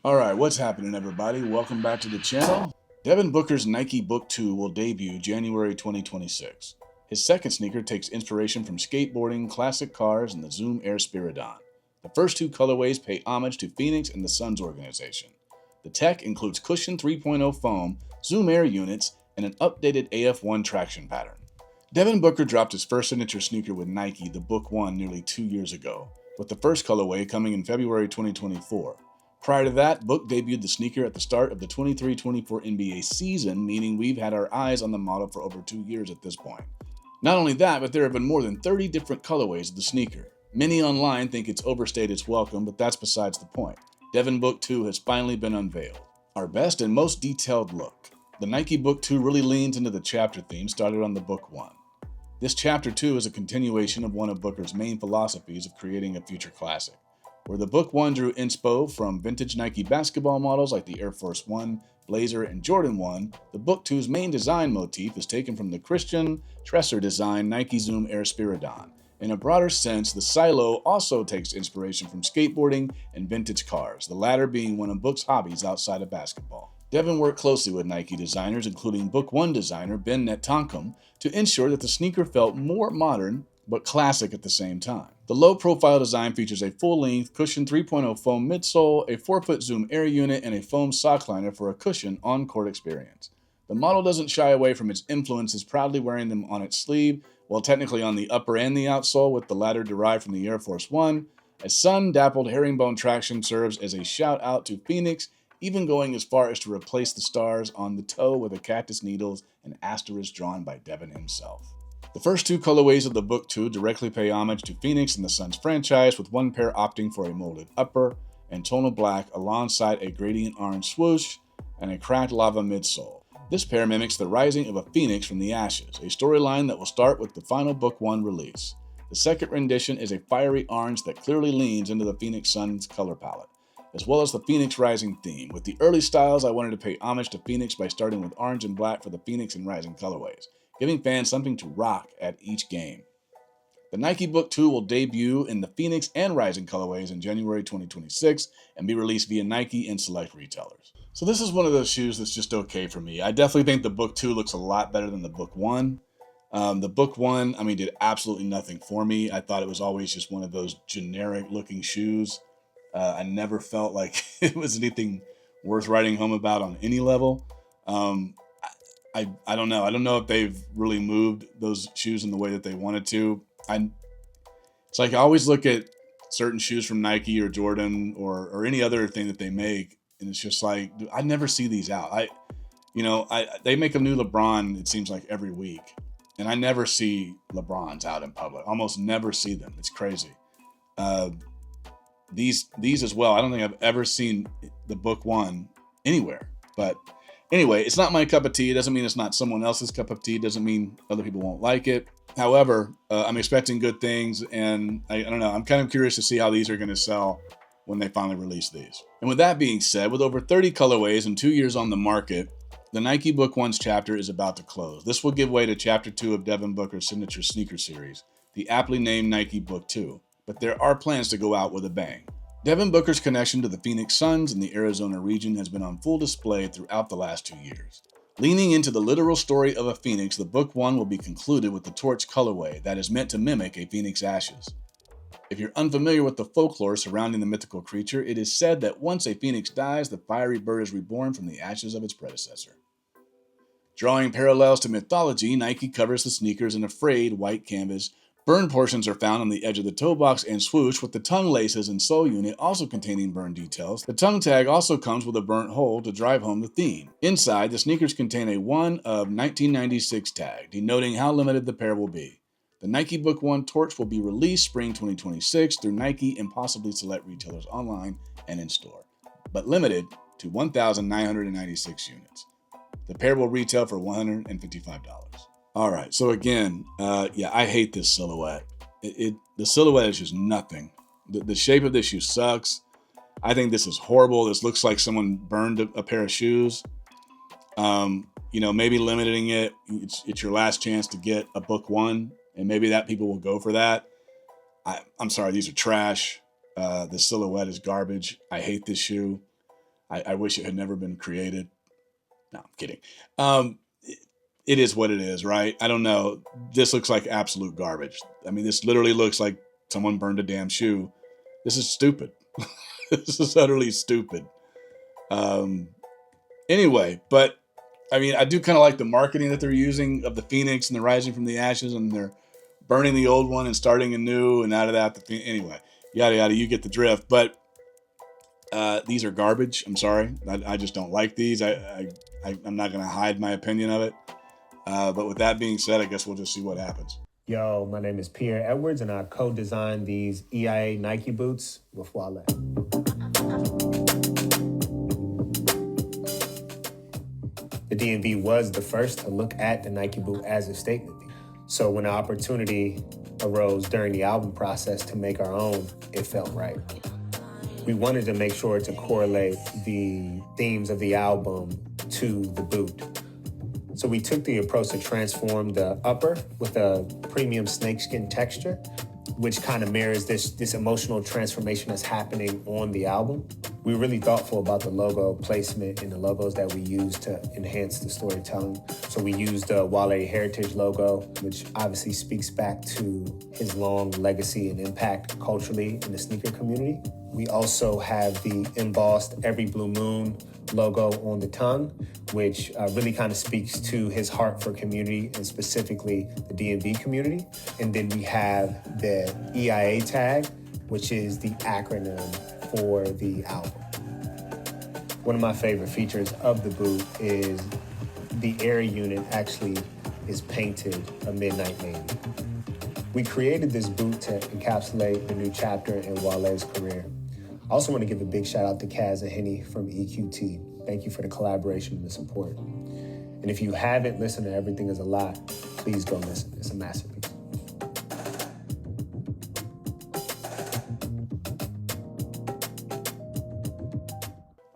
Alright, what's happening everybody? Welcome back to the channel. Devin Booker's Nike Book 2 will debut January 2026. His second sneaker takes inspiration from skateboarding, classic cars, and the Zoom Air Spiridon. The first two colorways pay homage to Phoenix and the Suns organization. The tech includes Cushlon 3.0 foam, Zoom Air units, and an updated AF1 traction pattern. Devin Booker dropped his first signature sneaker with Nike, the Book 1, nearly 2 years ago, with the first colorway coming in February 2024. Prior to that, Book debuted the sneaker at the start of the 23-24 NBA season, meaning we've had our eyes on the model for over 2 years at this point. Not only that, but there have been more than 30 different colorways of the sneaker. Many online think it's overstayed its welcome, but that's besides the point. Devin Book 2 has finally been unveiled. Our best and most detailed look. The Nike Book 2 really leans into the chapter theme started on the Book 1. This chapter 2 is a continuation of one of Booker's main philosophies of creating a future classic. Where the Book 1 drew inspo from vintage Nike basketball models like the Air Force 1, Blazer, and Jordan 1, the Book 2's main design motif is taken from the Christian Tresser design Nike Zoom Air Spiridon. In a broader sense, the silo also takes inspiration from skateboarding and vintage cars, the latter being one of Book's hobbies outside of basketball. Devin worked closely with Nike designers, including Book 1 designer Ben Netankum, to ensure that the sneaker felt more modern but classic at the same time. The low-profile design features a full-length Cushlon 3.0 foam midsole, a 4-foot Zoom Air unit, and a foam sock liner for a cushion on-court experience. The model doesn't shy away from its influences, proudly wearing them on its sleeve, while technically on the upper and the outsole, with the latter derived from the Air Force 1. A sun-dappled herringbone traction serves as a shout-out to Phoenix, even going as far as to replace the stars on the toe with a cactus needles and asterisk drawn by Devin himself. The first two colorways of the Book 2 directly pay homage to Phoenix and the Suns franchise, with one pair opting for a molded upper and tonal black alongside a gradient orange swoosh and a cracked lava midsole. This pair mimics the rising of a phoenix from the ashes, a storyline that will start with the final Book 1 release. The second rendition is a fiery orange that clearly leans into the Phoenix Suns color palette, as well as the Phoenix Rising theme. With the early styles, I wanted to pay homage to Phoenix by starting with orange and black for the Phoenix and Rising colorways, giving fans something to rock at each game. The Nike Book 2 will debut in the Phoenix and Rising colorways in January 2026 and be released via Nike and select retailers. So this is one of those shoes that's just okay for me. I definitely think the Book 2 looks a lot better than the Book 1. The Book 1, did absolutely nothing for me. I thought it was always just one of those generic looking shoes. I never felt like it was anything worth writing home about on any level. I don't know. I don't know if they've really moved those shoes in the way that they wanted to. It's like I always look at certain shoes from Nike or Jordan or any other thing that they make, and it's just like, dude, I never see these out. They make a new LeBron, it seems like every week, and I never see LeBrons out in public. Almost never see them. It's crazy. These as well. I don't think I've ever seen the Book 1 anywhere, but anyway, it's not my cup of tea. It doesn't mean it's not someone else's cup of tea. It doesn't mean other people won't like it. However, I'm expecting good things, and I don't know. I'm kind of curious to see how these are going to sell when they finally release these. And with that being said, with over 30 colorways and 2 years on the market, the Nike Book 1's chapter is about to close. This will give way to chapter 2 of Devin Booker's signature sneaker series, the aptly named Nike Book 2. But there are plans to go out with a bang. Devin Booker's connection to the Phoenix Suns and the Arizona region has been on full display throughout the last 2 years. Leaning into the literal story of a phoenix, the Book 1 will be concluded with the torch colorway that is meant to mimic a phoenix ashes. If you're unfamiliar with the folklore surrounding the mythical creature, it is said that once a phoenix dies, the fiery bird is reborn from the ashes of its predecessor. Drawing parallels to mythology, Nike covers the sneakers in a frayed white canvas. Burned portions are found on the edge of the toe box and swoosh, with the tongue laces and sole unit also containing burned details. The tongue tag also comes with a burnt hole to drive home the theme. Inside, the sneakers contain a 1 of 1996 tag, denoting how limited the pair will be. The Nike Book 1 torch will be released spring 2026 through Nike and possibly select retailers online and in store, but limited to 1,996 units. The pair will retail for $155. All right, so again, I hate this silhouette. The silhouette is just nothing. The shape of this shoe sucks. I think this is horrible. This looks like someone burned a pair of shoes. Maybe limiting it. It's your last chance to get a Book 1, and maybe that people will go for that. I'm sorry, these are trash. The silhouette is garbage. I hate this shoe. I wish it had never been created. No, I'm kidding. Um, it is what it is, right? I don't know. This looks like absolute garbage. I mean, this literally looks like someone burned a damn shoe. This is stupid. This is utterly stupid. Um, anyway, but I mean, I do kind of like the marketing that they're using of the Phoenix and the rising from the ashes, and they're burning the old one and starting a new, and out of that, anyway, yada yada. You get the drift. But these are garbage. I'm sorry. I just don't like these. I'm not going to hide my opinion of it. But with that being said, I guess we'll just see what happens. Yo, my name is Pierre Edwards, and I co-designed these EIA Nike boots with Wale. The DMV was the first to look at the Nike boot as a statement piece. So when the opportunity arose during the album process to make our own, it felt right. We wanted to make sure to correlate the themes of the album to the boot. So we took the approach to transform the upper with a premium snakeskin texture, which kind of mirrors this emotional transformation that's happening on the album. We were really thoughtful about the logo placement and the logos that we used to enhance the storytelling. So we used the Wale Heritage logo, which obviously speaks back to his long legacy and impact culturally in the sneaker community. We also have the embossed Every Blue Moon logo on the tongue, which really kind of speaks to his heart for community and specifically the DMV community. And then we have the EIA tag, which is the acronym for the album. One of my favorite features of the boot is the air unit actually is painted a midnight navy. We created this boot to encapsulate a new chapter in Wale's career. I also want to give a big shout out to Kaz and Henny from EQT. Thank you for the collaboration and the support. And if you haven't listened to Everything Is a Lot, please go listen. It's a masterpiece.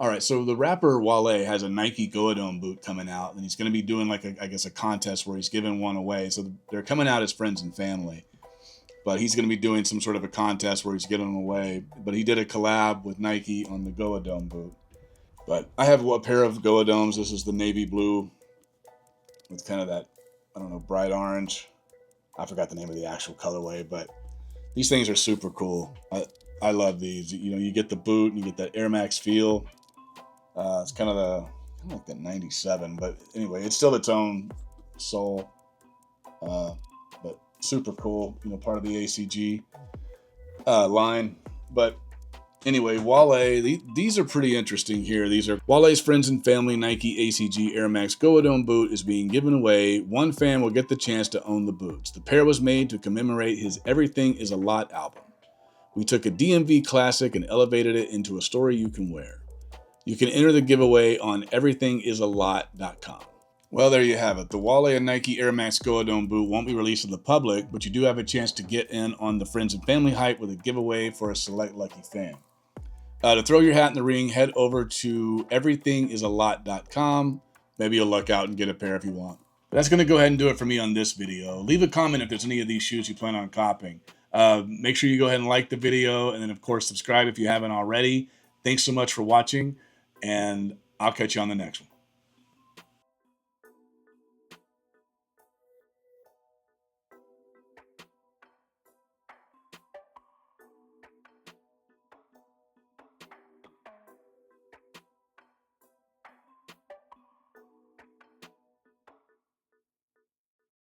All right, so the rapper Wale has a Nike Go-A-Dome boot coming out, and he's going to be doing like a contest where he's giving one away. So they're coming out as friends and family, but he's going to be doing some sort of a contest where he's giving them away. But he did a collab with Nike on the Go-A-Dome boot. But I have a pair of Go-A-Domes. This is the navy blue with kind of that, I don't know, bright orange. I forgot the name of the actual colorway, but these things are super cool. I love these. You know, you get the boot and you get that Air Max feel. It's kind of like the 97, but anyway, it's still its own soul. But super cool, you know, part of the ACG line. But anyway, Wale, these are pretty interesting here. These are Wale's friends and family Nike ACG Air Max Go-A-Dome boot is being given away. One fan will get the chance to own the boots. The pair was made to commemorate his Everything Is a Lot album. We took a DMV classic and elevated it into a story you can wear. You can enter the giveaway on everythingisalot.com. Well, there you have it. The Wale and Nike Air Max Go-A-Dome boot won't be released to the public, but you do have a chance to get in on the friends and family hype with a giveaway for a select lucky fan. To throw your hat in the ring, head over to everythingisalot.com. Maybe you'll luck out and get a pair if you want. But that's going to go ahead and do it for me on this video. Leave a comment if there's any of these shoes you plan on copying. Make sure you go ahead and like the video, and then of course subscribe if you haven't already. Thanks so much for watching, and I'll catch you on the next one.